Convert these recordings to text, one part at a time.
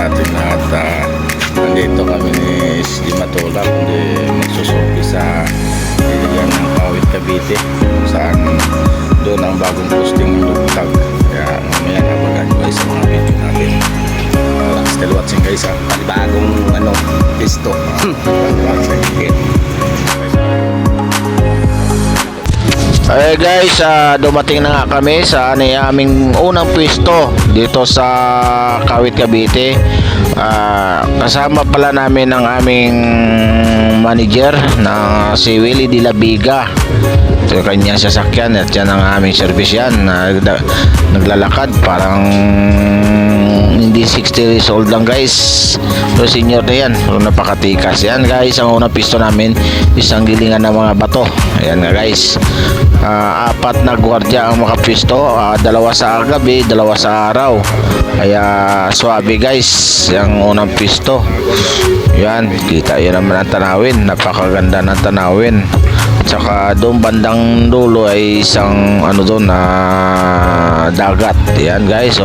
sa atin lahat. Nandito kami ni SG Matulak, kundi magsusurvey sa area ng Kawit, Cavite, kung saan doon ang bagong posting ng Lugtag. Kaya mamaya nabagan ko sa mga video natin. Still watching guys, Panibagong pisto. Hey guys, dumating na nga kami sa aming unang pwesto dito sa Kawit, Cavite. Kasama pala namin ang aming manager na si Willie de la Viga. Ito yung kanyang sasakyan at yan ang aming service yan. Naglalakad parang hindi 60 years old lang guys, pero senior na yan, pero napakatikas yan guys. Ang unang pisto namin isang gilingan ng mga bato. Ayan nga guys, apat na gwardiya ang makapisto, dalawa sa gabi, dalawa sa araw, kaya swabe guys yung unang pisto. Yan, kita yun naman ang tanawin, napakaganda ng tanawin. Tsaka doon bandang dulo ay isang doon na dagat. Yan guys,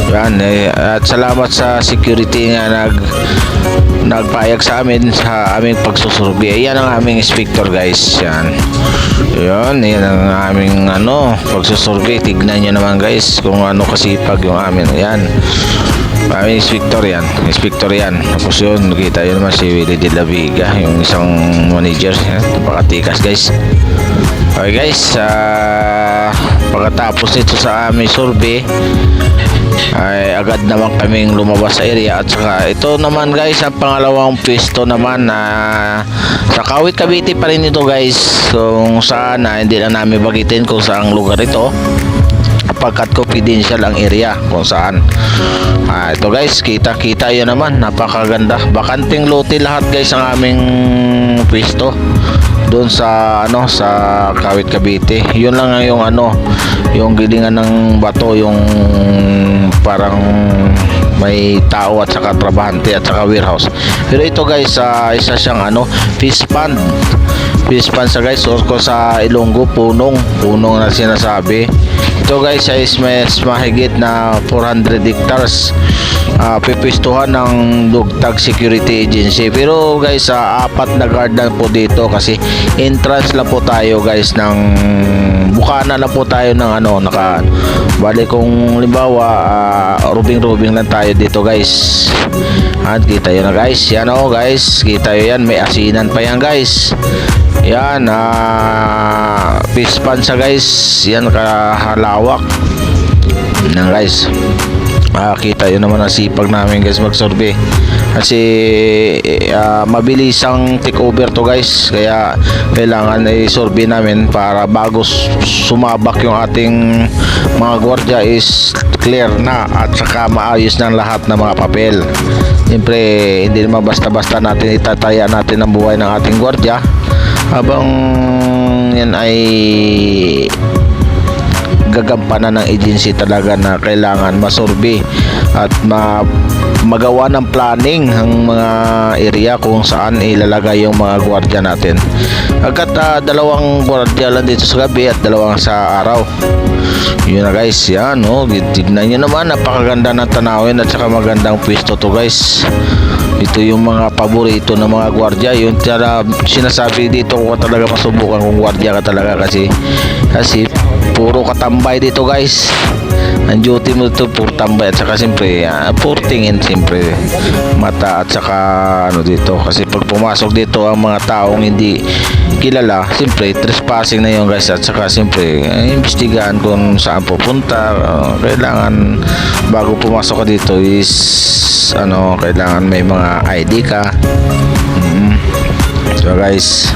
yan, at salamat sa security nga nagpayag sa amin sa aming pagsusurvey. Yan ang aming inspector guys. Yan ang aming pagsusurvey. Tignan nyo naman guys kung kasipag yung amin. Yan aming inspector yan. Tapos yun, nakita yun naman si Willie de la Viga, yung isang manager. Napakatikas guys. Okay guys, pagkatapos nito sa aming survey ay agad naman kaming lumabas sa area. At saka ito naman guys, ang pangalawang pwesto naman sa Kawit, Cavite pa rin ito guys, kung saan hindi na namin bagitin kung saang lugar ito pagkat confidential ang area kung saan. Ito guys, kita yun naman, napakaganda, bakanting lote lahat guys ang aming pwesto doon sa sa Kawit, Cavite. Yun lang yung yung gilingan ng bato, yung parang may tao at saka trabahante at saka warehouse. Pero ito guys, isa siyang fish pond sa guys, or ko sa Ilonggo punong na sinasabi. Ito guys ay mas mahigit na 400 hectares pipwestuhan ng Lugtag Security Agency. Pero guys, apat na guard lang po dito kasi entrance lang po tayo guys, ng bukana lang po tayo ng bali kung limbawa rubing lang tayo dito guys. At kita yun na guys, yan guys, kita yun yan, may asinan pa yan guys. Yan, fish pond sa guys, yan kahalawak yan guys. Kita yun naman ang sipag namin guys mag-survey kasi mabilis ang take over to guys, kaya kailangan i-survey namin para bago sumabak yung ating mga gwardya is clear na at saka maayos ng lahat ng mga papel. Siyempre hindi naman basta-basta natin itataya natin ang buhay ng ating gwardya habang yan ay gagampanan ng agency talaga na kailangan masurvey at magawa ng planning ang mga area kung saan ilalagay yung mga gwardiya natin. Agad dalawang gwardiya lang dito sa gabi at dalawang sa araw. Yun na guys, yan tignan nyo naman, napakaganda ng tanawin at saka magandang pwesto to guys. Ito yung mga paborito ng mga gwardiya, yung sinasabi dito kung talaga masubukan kung gwardiya ka talaga kasi puro katambay dito guys. Ang duty mo dito puro tambay at saka siyempre puro tingin, siyempre mata at saka dito kasi pag pumasok dito ang mga taong hindi kilala, siyempre trespassing na yun guys. At saka siyempre imbestigahan kung saan pupunta. Kailangan bago pumasok ka dito is kailangan may mga ID ka. So guys,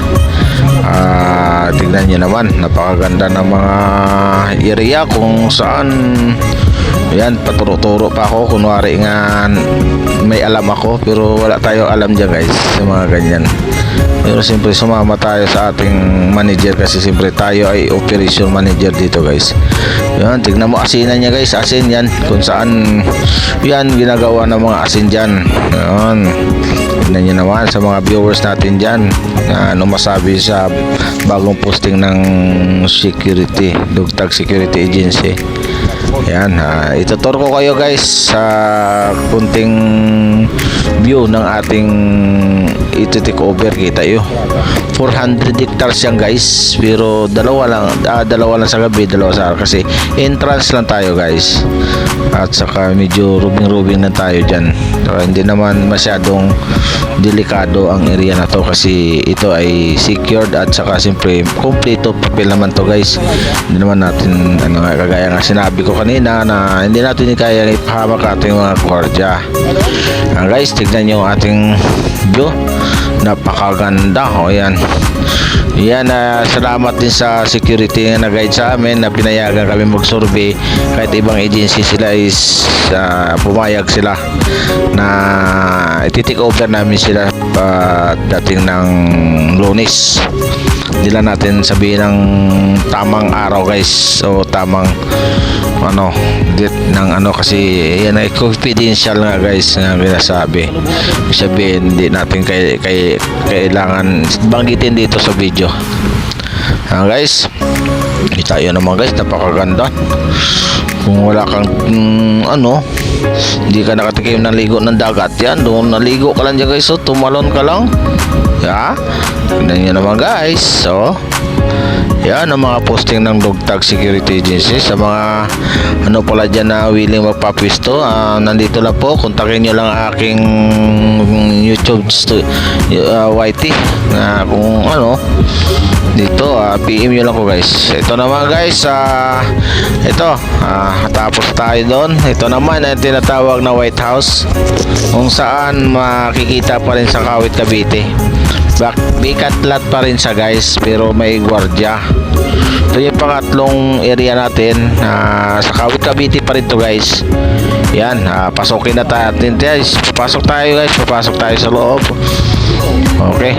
tignan nyo naman, napakaganda ng mga area kung saan. Yan, paturo-turo pa ako kunwari nga may alam ako, pero wala tayong alam dyan guys sa mga ganyan. Pero siyempre sumama tayo sa ating manager kasi siyempre tayo ay operation manager dito guys. Yan, tignan mo asinan niya guys, asin yan kung saan yan ginagawa ng mga asin dyan. Yan, tignan nyo naman sa mga viewers natin dyan, ano masabi sa bagong posting ng security, Lugtag Security Agency. Yan, itutur ko kayo guys sa kunting view ng ating iti-take over. Kita yun, 400 hectares yan guys, pero dalawa lang sa gabi, dalawa sa araw kasi entrance lang tayo guys, at saka medyo rubing lang tayo dyan. So, hindi naman masyadong delikado ang area na to kasi ito ay secured at saka siyempre kompleto papel naman to guys. Hindi naman natin kagaya nga sinabi ko kanina na hindi natin kaya ipahamak ating mga gwardiya. Guys, tignan nyo ating view, napakaganda. O yan, salamat din sa security na nag-guide sa amin na pinayagan kami mag-survey kahit ibang agency sila is pumayag sila na iti-take over namin sila dating ng Lunes. Hindi lang natin sabihin ng tamang araw guys, o tamang date ng kasi yan ay confidential nga guys nga binasabi. Sabihin hindi natin kailangan banggitin dito sa video. Guys, kita yun naman guys, napakaganda. Kung wala kang hindi ka nakatikim ng ligo ng dagat, yan doon naligo ka lang dyan guys, so tumalon ka lang. Tignan nyo naman guys. So yan ang mga posting ng Dogtag Security Agency. Sa mga pala dyan na willing magpapisto, nandito lang po, kontakin nyo lang aking YouTube YT kung dito PM nyo lang ko guys. Ito naman guys, tapos tayo doon. Ito naman ay tinatawag na White House, kung saan makikita pa rin sa Kawit, Cavite. Vacant lot pa rin siya guys, pero may gwardiya. Ito yung pangatlong area natin, sa Kawit, Cavite pa rin to guys. Yan, pasukin na natin guys. Papasok tayo sa loob. Okay,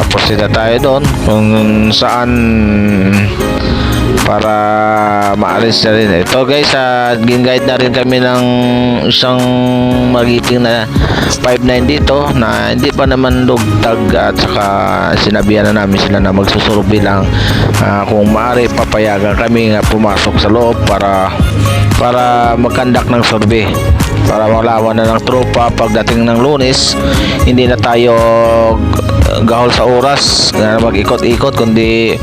proceed na tayo doon kung saan para maalis na rin. Ito guys, gin-guide na rin kami ng isang magiting na 5'9" dito na hindi pa naman Dogtag, at saka sinabihan na namin sila na magsusurvey lang. Kung maaari papayagan kami nga pumasok sa loob para mag-conduct ng survey, para malaman na ng tropa pagdating ng Lunes hindi na tayo gahol sa oras na mag-ikot-ikot, kundi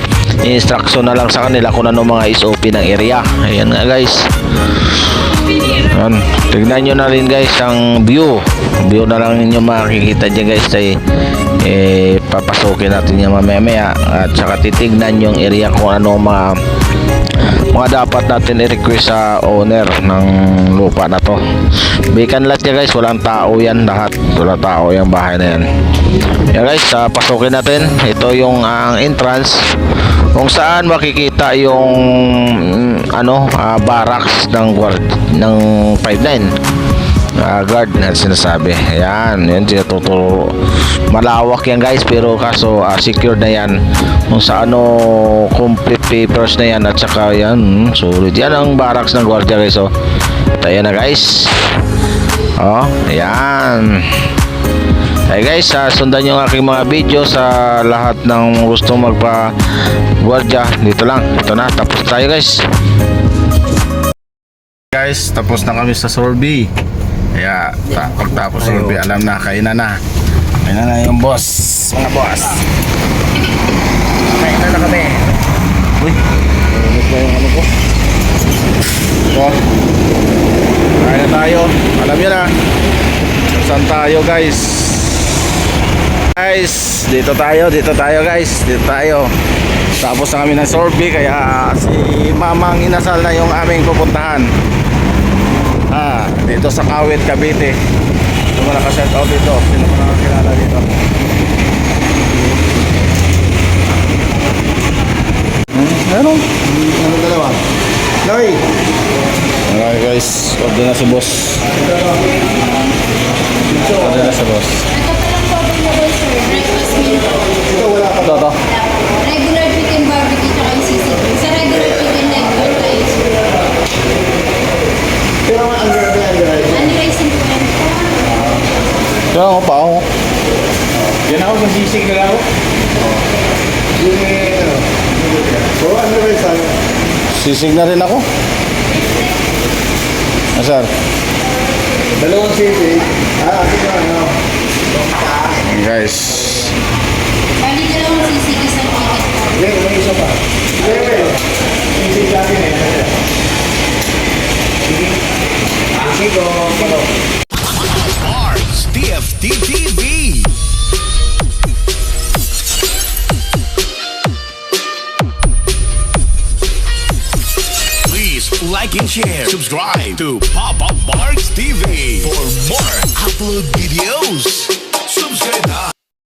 instruction na lang sa kanila kung ano mga SOP ng area. Ayan nga guys. Tignan nyo na rin guys ang view na lang ninyo makikita dyan guys. Papasukin natin yan mamaya at saka titignan yung area kung ano mga dapat natin i-request sa owner ng lupa na to. Vacant lot yan guys, walang tao yan lahat, walang tao yung bahay na yan. Yan guys, pasukin natin. Ito yung ang entrance kung saan makikita yung barracks ng 5'9" guard na sinasabi. Ayan, yun tinuturo. Malawak yan guys, pero kaso secured na yan kung sa complete papers na yan, at saka yan sulit. Yan ang barracks ng gwardiya guys. Tayo na guys. Ayan. Hey guys, sundan nyo ang aking mga video sa lahat ng gustong magpa-gwardiya. Dito lang, ito na, tapos tayo guys. Guys, tapos na kami sa survey. Kaya pagtapos sa survey, alam na, kainan na yung boss, mga boss. Kainan na kami. Uy, ano ba yung ko? Kaya tayo, alam nyo na saan tayo guys. Dito tayo guys, dito tayo. Tapos na kami ng survey, kaya si Mamang inasal na yung aming pupuntahan. Dito sa Kawit, Cavite. Sino mo naka-shout out dito? Sino mo nakakilala dito? Ano dalawa? Loy! Okay guys, order na si boss. Order na si boss. Ito. Regular chicken barbecue tsaka yung sisig. Sa regular chicken leg tayo. Pero ang Unricing po yan. Kaya ako pa ako. yan ako, masisig na ako. Sisig na rin ako. Asar? Dalawang sisig. Ito ano. Guys. Bali dalawang sisig, isang chicken pork. Hindi, may isa pa. Hindi. Sisig natin eh. Sisig o palo? Arts TFT TV. Please like and share. Subscribe to Pop Up Bards TV for more upload videos. Subscribe na.